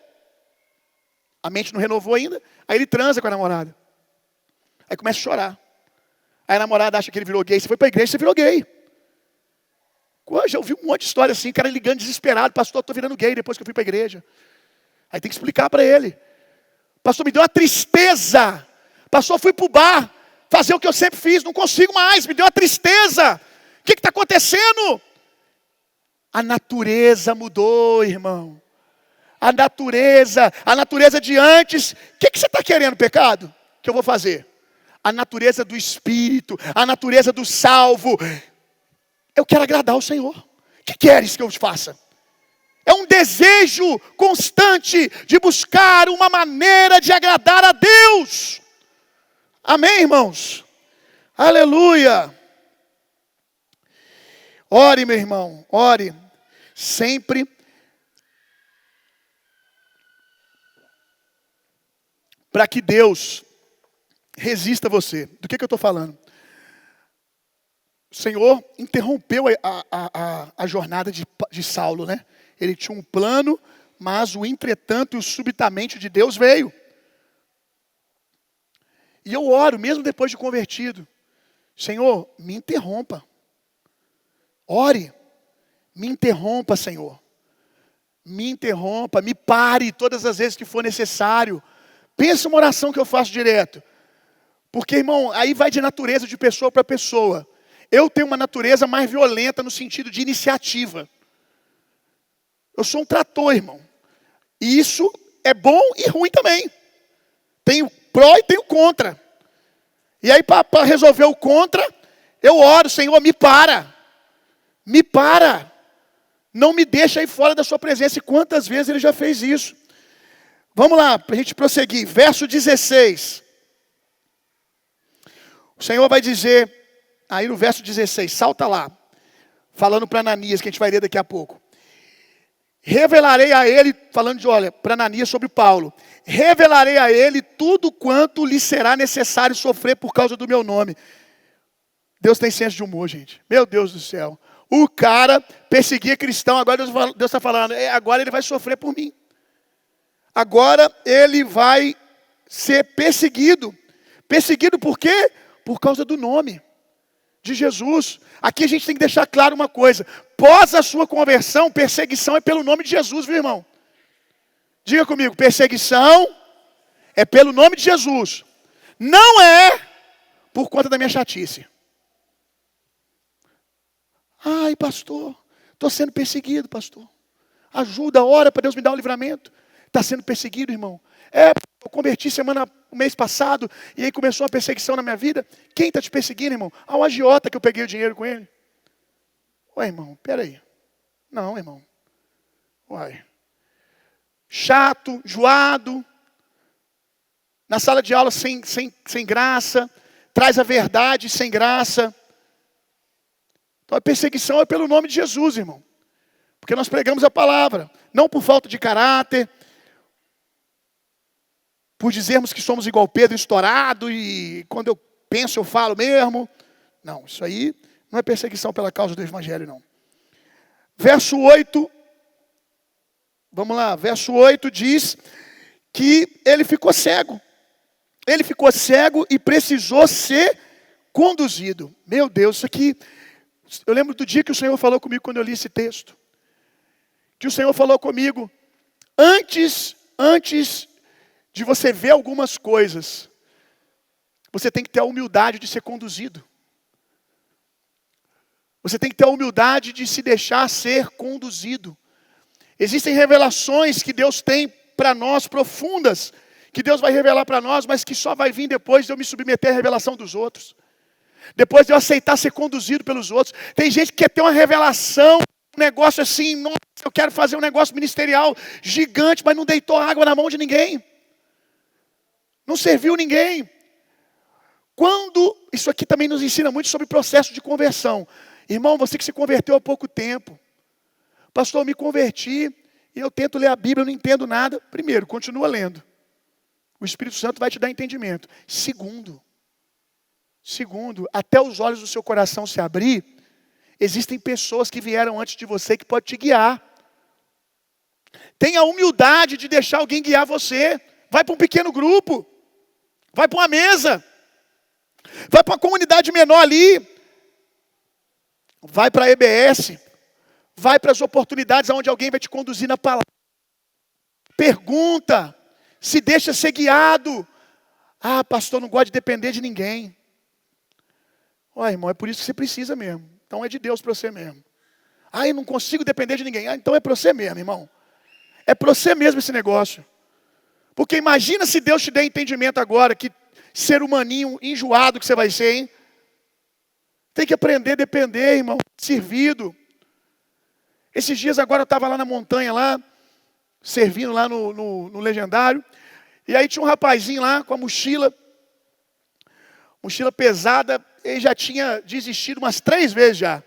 A mente não renovou ainda. Aí ele transa com a namorada. Aí começa a chorar. Aí a namorada acha que ele virou gay. Você foi para a igreja, você virou gay. Eu já ouvi um monte de história assim, cara ligando desesperado. Pastor, estou virando gay depois que eu fui para a igreja. Aí tem que explicar para ele. Pastor, me deu uma tristeza. Pastor, fui para o bar, fazer o que eu sempre fiz, não consigo mais, me deu uma tristeza. O que está acontecendo? A natureza mudou, irmão. A natureza de antes. O que você está querendo, pecado? Que eu vou fazer? A natureza do Espírito, a natureza do salvo. Eu quero agradar o Senhor. O que queres que eu te faça? É um desejo constante de buscar uma maneira de agradar a Deus. Amém, irmãos? Aleluia! Ore, meu irmão, ore. Sempre para que Deus resista a você. Do que eu estou falando? O Senhor interrompeu a jornada de Saulo, né? Ele tinha um plano, mas o entretanto e o subitamente de Deus veio. E eu oro, mesmo depois de convertido. Senhor, me interrompa. Ore. Me interrompa, Senhor. Me interrompa, me pare todas as vezes que for necessário. Pensa uma oração que eu faço direto. Porque, irmão, aí vai de natureza de pessoa para pessoa. Eu tenho uma natureza mais violenta no sentido de iniciativa. Eu sou um trator, irmão. E isso é bom e ruim também. Tem o pró e tem o contra. E aí, para resolver o contra, eu oro, Senhor, me para. Me para. Não me deixa aí fora da sua presença. E quantas vezes ele já fez isso? Vamos lá, para a gente prosseguir. Verso 16. O Senhor vai dizer Aí no verso 16, salta lá. Falando para Ananias, que a gente vai ler daqui a pouco. Revelarei a ele, falando para Ananias sobre Paulo. Revelarei a ele tudo quanto lhe será necessário sofrer por causa do meu nome. Deus tem senso de humor, gente. Meu Deus do céu. O cara perseguia cristão, agora Deus está falando, agora ele vai sofrer por mim. Agora ele vai ser perseguido. Perseguido por quê? Por causa do nome de Jesus. Aqui a gente tem que deixar claro uma coisa. Pós a sua conversão, perseguição é pelo nome de Jesus, viu, irmão? Diga comigo, perseguição é pelo nome de Jesus. Não é por conta da minha chatice. Ai, pastor, estou sendo perseguido, pastor. Ajuda, ora para Deus me dar o livramento. Está sendo perseguido, irmão. Eu converti o mês passado, e aí começou a perseguição na minha vida. Quem está te perseguindo, irmão? O agiota que eu peguei o dinheiro com ele. Ué, irmão, peraí. Não, irmão. Uai. Chato, enjoado. Na sala de aula sem graça. Traz a verdade sem graça. Então a perseguição é pelo nome de Jesus, irmão. Porque nós pregamos a palavra. Não por falta de caráter. Por dizermos que somos igual Pedro, estourado, e quando eu penso eu falo mesmo. Não, isso aí não é perseguição pela causa do Evangelho, não. Verso 8, vamos lá, verso 8 diz que ele ficou cego. Ele ficou cego e precisou ser conduzido. Meu Deus, isso aqui, eu lembro do dia que o Senhor falou comigo quando eu li esse texto. Que o Senhor falou comigo, antes de você ver algumas coisas, você tem que ter a humildade de ser conduzido. Você tem que ter a humildade de se deixar ser conduzido. Existem revelações que Deus tem para nós, profundas, que Deus vai revelar para nós, mas que só vai vir depois de eu me submeter à revelação dos outros. Depois de eu aceitar ser conduzido pelos outros. Tem gente que quer ter uma revelação, um negócio assim, nossa, eu quero fazer um negócio ministerial gigante, mas não deitou água na mão de ninguém. Não serviu ninguém. Isso aqui também nos ensina muito sobre o processo de conversão. Irmão, você que se converteu há pouco tempo. Pastor, eu me converti e eu tento ler a Bíblia, eu não entendo nada. Primeiro, continua lendo. O Espírito Santo vai te dar entendimento. Segundo, até os olhos do seu coração se abrir, existem pessoas que vieram antes de você que podem te guiar. Tenha a humildade de deixar alguém guiar você. Vai para um pequeno grupo. Vai para uma mesa. Vai para uma comunidade menor ali. Vai para a EBS. Vai para as oportunidades onde alguém vai te conduzir na palavra. Pergunta. Se deixa ser guiado. Ah, pastor, não gosta de depender de ninguém. Olha, irmão, é por isso que você precisa mesmo. Então é de Deus para você mesmo. Ah, eu não consigo depender de ninguém. Ah, então é para você mesmo, irmão. É para você mesmo esse negócio. Porque imagina se Deus te der entendimento agora, que ser humaninho enjoado que você vai ser, hein? Tem que aprender a depender, irmão, servido. Esses dias agora eu estava lá na montanha, lá, servindo lá no Legendário. E aí tinha um rapazinho lá com a mochila pesada. Ele já tinha desistido umas 3 vezes já.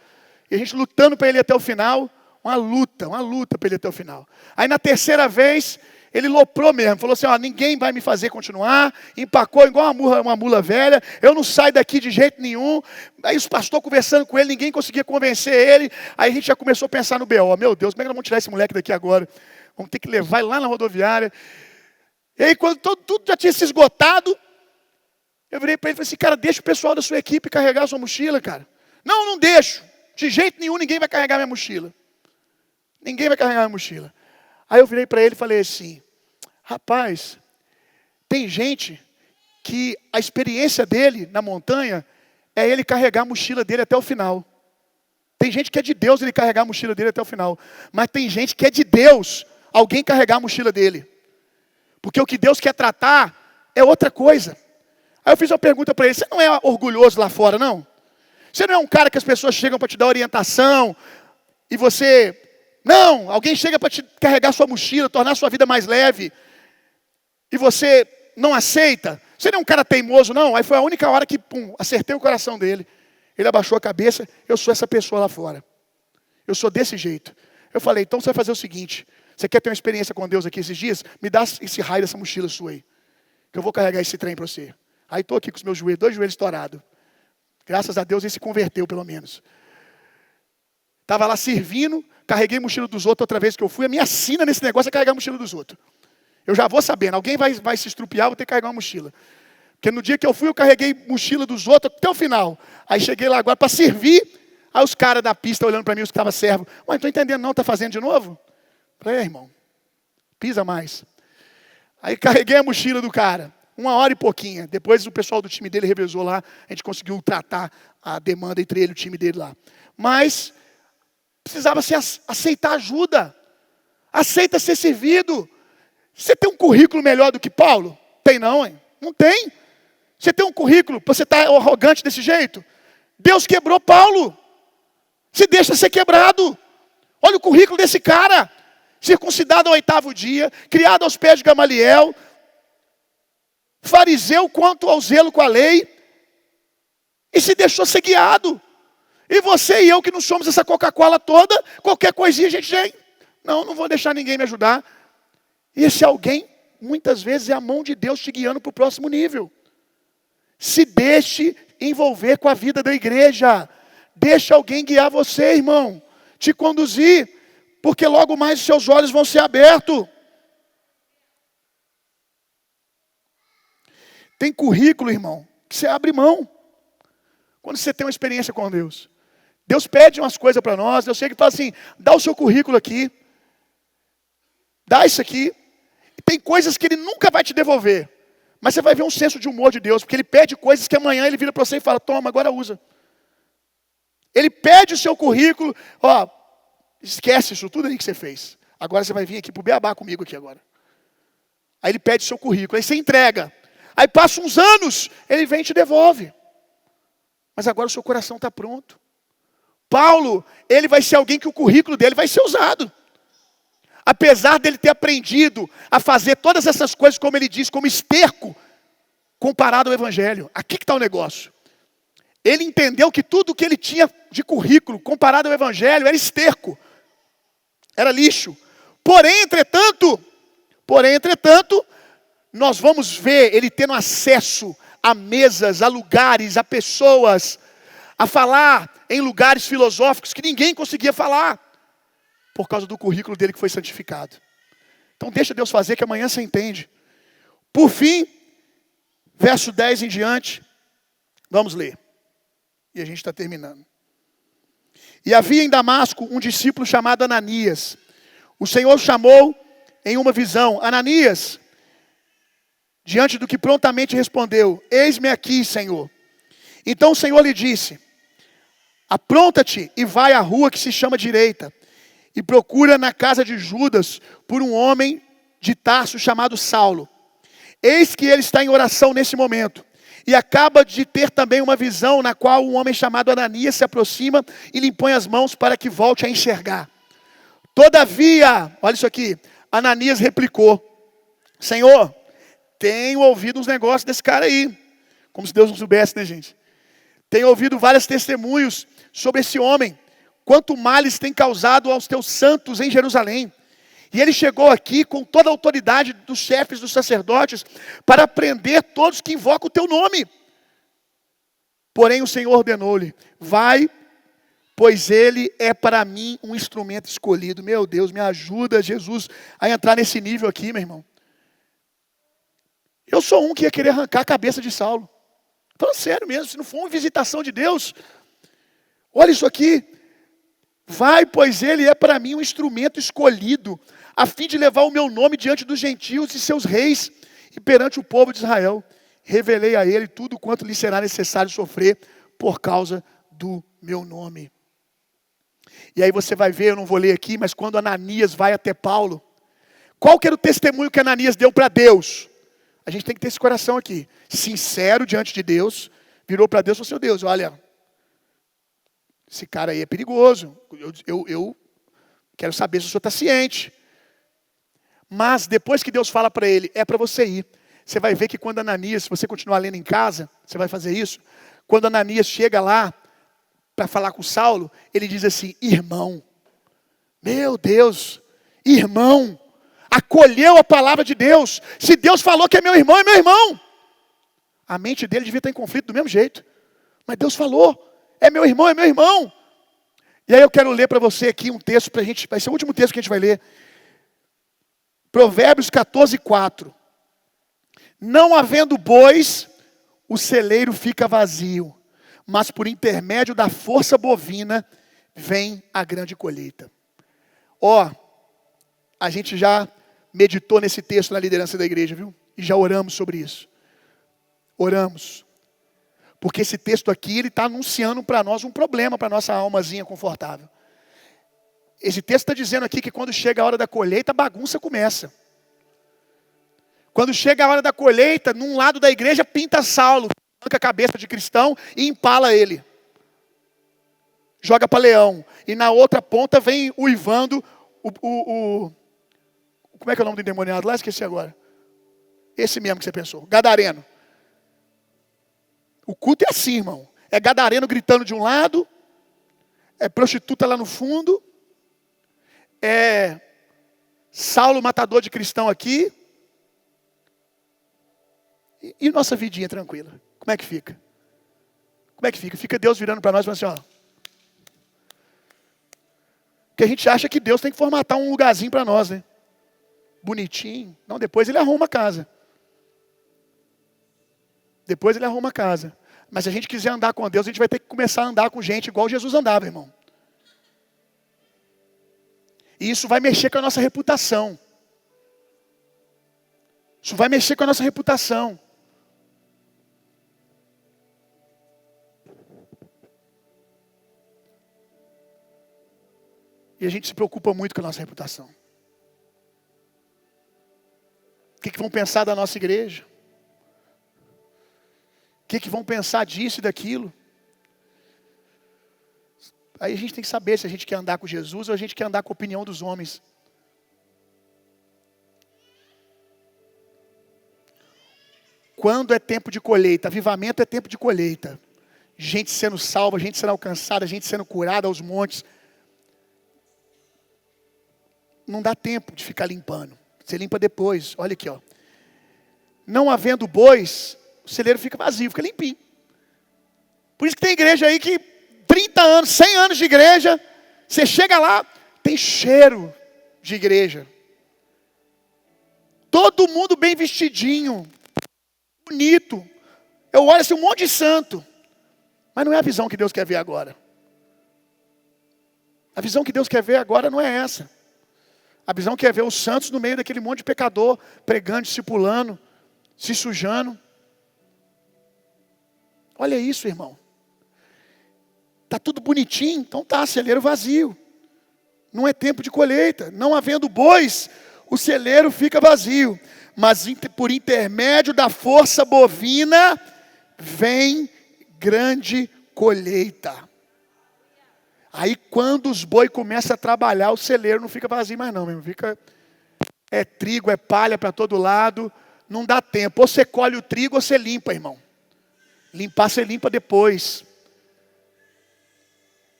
E a gente lutando para ele ir até o final. Uma luta para ele ir até o final. Aí na 3ª vez, ele loprou mesmo. Falou assim, ninguém vai me fazer continuar. Empacou igual uma mula velha. Eu não saio daqui de jeito nenhum. Aí os pastores conversando com ele, ninguém conseguia convencer ele. Aí a gente já começou a pensar no BO. Meu Deus, como é que nós vamos tirar esse moleque daqui agora? Vamos ter que levar ele lá na rodoviária. E aí quando tudo já tinha se esgotado, eu virei para ele e falei assim, cara, deixa o pessoal da sua equipe carregar a sua mochila, cara. Não deixo. De jeito nenhum ninguém vai carregar minha mochila. Ninguém vai carregar minha mochila. Aí eu virei para ele e falei assim, rapaz, tem gente que a experiência dele na montanha é ele carregar a mochila dele até o final. Tem gente que é de Deus ele carregar a mochila dele até o final. Mas tem gente que é de Deus alguém carregar a mochila dele. Porque o que Deus quer tratar é outra coisa. Aí eu fiz uma pergunta para ele, você não é orgulhoso lá fora, não? Você não é um cara que as pessoas chegam para te dar orientação e você... Não, alguém chega para te carregar sua mochila, tornar sua vida mais leve e você não aceita? Você não é um cara teimoso, não? Aí foi a única hora que, acertei o coração dele. Ele abaixou a cabeça, eu sou essa pessoa lá fora. Eu sou desse jeito. Eu falei, então você vai fazer o seguinte, você quer ter uma experiência com Deus aqui esses dias? Me dá esse raio dessa mochila sua aí, que eu vou carregar esse trem para você. Aí estou aqui com os meus joelhos, 2 joelhos estourados. Graças a Deus ele se converteu pelo menos. Estava lá servindo, carreguei a mochila dos outros outra vez que eu fui. A minha sina nesse negócio é carregar a mochila dos outros. Eu já vou sabendo, alguém vai se estrupiar, vou ter que carregar uma mochila. Porque no dia que eu fui, eu carreguei mochila dos outros até o final. Aí cheguei lá agora para servir. Aí os caras da pista olhando para mim, os que estavam servos. Mas não estou entendendo não, está fazendo de novo? Falei, irmão, pisa mais. Aí carreguei a mochila do cara. 1 hora e pouquinho. Depois o pessoal do time dele revezou lá. A gente conseguiu tratar a demanda entre ele e o time dele lá. Mas precisava aceitar ajuda. Aceita ser servido. Você tem um currículo melhor do que Paulo? Tem não, hein? Não tem. Você tem um currículo, você está arrogante desse jeito? Deus quebrou Paulo. Se deixa ser quebrado. Olha o currículo desse cara. Circuncidado ao 8º dia, criado aos pés de Gamaliel, fariseu quanto ao zelo com a lei, e se deixou ser guiado. E você e eu que não somos essa Coca-Cola toda, qualquer coisinha a gente já... Não vou deixar ninguém me ajudar. E esse alguém, muitas vezes, é a mão de Deus te guiando para o próximo nível. Se deixe envolver com a vida da igreja. Deixa alguém guiar você, irmão. Te conduzir. Porque logo mais os seus olhos vão ser abertos. Tem currículo, irmão, que você abre mão. Quando você tem uma experiência com Deus. Deus pede umas coisas para nós. Deus chega e fala assim, dá o seu currículo aqui. Dá isso aqui. E tem coisas que Ele nunca vai te devolver. Mas você vai ver um senso de humor de Deus. Porque Ele pede coisas que amanhã Ele vira para você e fala, toma, agora usa. Ele pede o seu currículo. Ó, esquece isso tudo aí que você fez. Agora você vai vir aqui para o Beabá comigo aqui agora. Aí Ele pede o seu currículo. Aí você entrega. Aí passa uns anos, Ele vem e te devolve. Mas agora o seu coração está pronto. Paulo, ele vai ser alguém que o currículo dele vai ser usado. Apesar dele ter aprendido a fazer todas essas coisas, como ele diz, como esterco, comparado ao Evangelho. Aqui que está o negócio. Ele entendeu que tudo que ele tinha de currículo, comparado ao Evangelho, era esterco. Era lixo. Porém, entretanto, nós vamos ver ele tendo acesso a mesas, a lugares, a pessoas, a falar em lugares filosóficos que ninguém conseguia falar, por causa do currículo dele que foi santificado. Então deixa Deus fazer que amanhã você entende. Por fim, verso 10 em diante, vamos ler. E a gente está terminando. E havia em Damasco um discípulo chamado Ananias. O Senhor chamou em uma visão, Ananias, diante do que prontamente respondeu, eis-me aqui, Senhor. Então o Senhor lhe disse, apronta-te e vai à rua que se chama Direita, e procura na casa de Judas por um homem de Tarso chamado Saulo. Eis que ele está em oração nesse momento, e acaba de ter também uma visão na qual um homem chamado Ananias se aproxima e lhe impõe as mãos para que volte a enxergar. Todavia, olha isso aqui, Ananias replicou, Senhor, tenho ouvido uns negócios desse cara aí. Como se Deus não soubesse, né, gente? Tenho ouvido vários testemunhos sobre esse homem. Quanto males tem causado aos teus santos em Jerusalém. E ele chegou aqui com toda a autoridade dos chefes dos sacerdotes para prender todos que invocam o teu nome. Porém o Senhor ordenou-lhe, vai, pois ele é para mim um instrumento escolhido. Meu Deus, me ajuda, Jesus, a entrar nesse nível aqui, meu irmão. Eu sou um que ia querer arrancar a cabeça de Saulo. Falando sério mesmo, se não for uma visitação de Deus. Olha isso aqui. Vai, pois ele é para mim um instrumento escolhido, a fim de levar o meu nome diante dos gentios e seus reis, e perante o povo de Israel. Revelei a ele tudo quanto lhe será necessário sofrer por causa do meu nome. E aí você vai ver, eu não vou ler aqui, mas quando Ananias vai até Paulo, qual que era o testemunho que Ananias deu para Deus? A gente tem que ter esse coração aqui, sincero diante de Deus, virou para Deus e falou, seu Deus, olha, esse cara aí é perigoso, eu quero saber se o senhor está ciente. Mas depois que Deus fala para ele, é para você ir. Você vai ver que quando Ananias, se você continuar lendo em casa, você vai fazer isso. Quando Ananias chega lá, para falar com Saulo, ele diz assim: irmão. Meu Deus, irmão, acolheu a palavra de Deus. Se Deus falou que é meu irmão, é meu irmão. A mente dele devia estar em conflito do mesmo jeito. Mas Deus falou, é meu irmão, é meu irmão. E aí eu quero ler para você aqui um texto, vai ser o último texto que a gente vai ler. Provérbios 14, 4. Não havendo bois, o celeiro fica vazio, mas por intermédio da força bovina vem a grande colheita. A gente já meditou nesse texto na liderança da igreja, viu? E já oramos sobre isso. Oramos. Porque esse texto aqui, ele está anunciando para nós um problema, para a nossa almazinha confortável. Esse texto está dizendo aqui que quando chega a hora da colheita, a bagunça começa. Quando chega a hora da colheita, num lado da igreja, pinta Saulo, arranca a cabeça de cristão e empala ele. Joga para leão. E na outra ponta vem uivando como é que é o nome do endemoniado lá? Esqueci agora. Esse mesmo que você pensou. Gadareno. O culto é assim, irmão. É gadareno gritando de um lado. É prostituta lá no fundo. É Saulo matador de cristão aqui. E nossa vidinha tranquila? Como é que fica? Como é que fica? Fica Deus virando para nós e falando assim, ó. Porque a gente acha que Deus tem que formatar um lugarzinho para nós, né? Bonitinho. Não, depois ele arruma a casa. Depois ele arruma a casa. Mas se a gente quiser andar com Deus, a gente vai ter que começar a andar com gente igual Jesus andava, irmão. E isso vai mexer com a nossa reputação. Isso vai mexer com a nossa reputação. E a gente se preocupa muito com a nossa reputação. O que vão pensar da nossa igreja? O que vão pensar disso e daquilo? Aí a gente tem que saber se a gente quer andar com Jesus ou a gente quer andar com a opinião dos homens. Quando é tempo de colheita, avivamento é tempo de colheita. Gente sendo salva, gente sendo alcançada, gente sendo curada aos montes. Não dá tempo de ficar limpando. Você limpa depois. Olha aqui, ó. Não havendo bois, o celeiro fica vazio, fica limpinho. Por isso que tem igreja aí que 30 anos, 100 anos de igreja, você chega lá, tem cheiro de igreja. Todo mundo bem vestidinho, bonito. Eu olho assim, um monte de santo. Mas não é a visão que Deus quer ver agora. A visão que Deus quer ver agora não é essa. A visão que é ver os santos no meio daquele monte de pecador, pregando, discipulando, se sujando. Olha isso, irmão. Está tudo bonitinho, então tá, celeiro vazio. Não é tempo de colheita. Não havendo bois, o celeiro fica vazio. Mas por intermédio da força bovina, vem grande colheita. Aí quando os boi começam a trabalhar, o celeiro não fica vazio mais não, meu irmão. Fica, é trigo, é palha para todo lado. Não dá tempo. Ou você colhe o trigo ou você limpa, irmão. Limpar você limpa depois.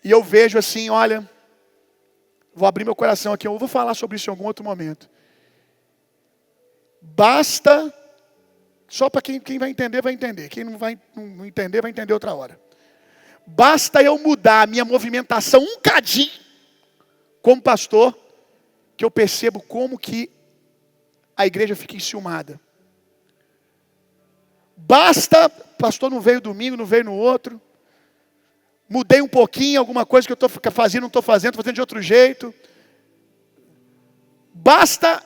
E eu vejo assim, olha, vou abrir meu coração aqui, eu vou falar sobre isso em algum outro momento. Basta, só para quem vai entender, vai entender. Quem não vai não entender, vai entender outra hora. Basta eu mudar a minha movimentação um cadinho, como pastor, que eu percebo como que a igreja fica enciumada. Basta, pastor não veio domingo, não veio no outro. Mudei um pouquinho, alguma coisa que eu estou fazendo, não estou fazendo de outro jeito. Basta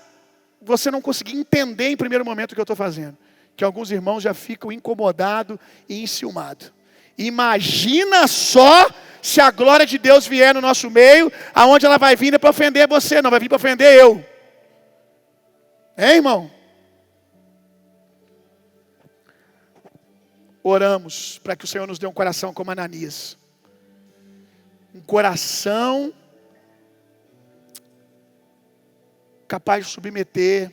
você não conseguir entender em primeiro momento o que eu estou fazendo. Que alguns irmãos já ficam incomodados e enciumados. Imagina só se a glória de Deus vier no nosso meio, aonde ela vai vir para ofender você, não vai vir para ofender eu. Hein, irmão? Oramos para que o Senhor nos dê um coração como Ananias. Um coração capaz de submeter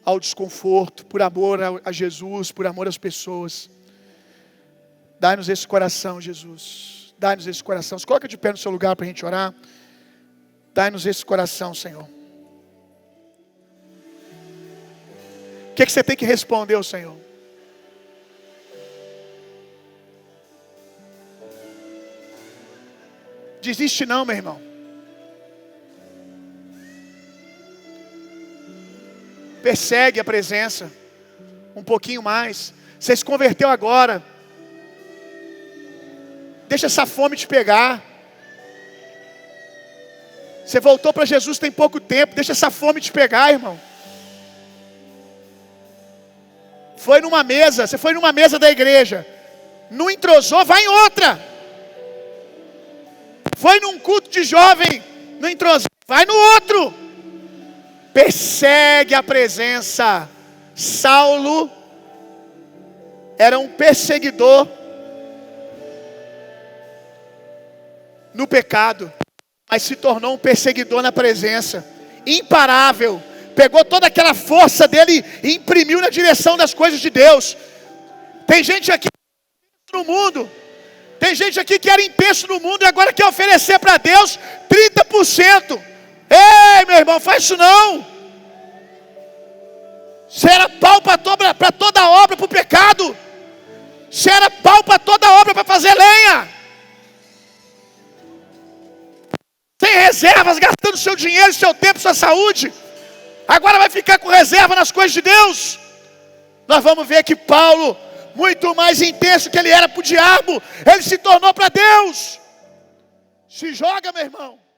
ao desconforto, por amor a Jesus, por amor às pessoas. Dá-nos esse coração, Jesus. Dá-nos esse coração. Se coloca de pé no seu lugar para a gente orar. Dá-nos esse coração, Senhor. O que você tem que responder ao Senhor? Desiste não, meu irmão. Persegue a presença um pouquinho mais. Você se converteu agora. Deixa essa fome te pegar. Você voltou para Jesus tem pouco tempo. Deixa essa fome te pegar, irmão. Você foi numa mesa da igreja. Não entrosou, vai em outra. Foi num culto de jovem, não entrosou, vai no outro. Persegue a presença. Saulo era um perseguidor no pecado, mas se tornou um perseguidor na presença, imparável. Pegou toda aquela força dele e imprimiu na direção das coisas de Deus. Tem gente aqui no mundo, tem gente aqui que era intenso no mundo e agora quer oferecer para Deus 30%. Ei, meu irmão, faz isso não. Você era pau para toda obra, para o pecado. Você era pau para toda obra, para fazer lenha. Sem reservas, gastando seu dinheiro, seu tempo, sua saúde. Agora vai ficar com reserva nas coisas de Deus. Nós vamos ver que Paulo, muito mais intenso que ele era para o diabo, ele se tornou para Deus. Se joga, meu irmão.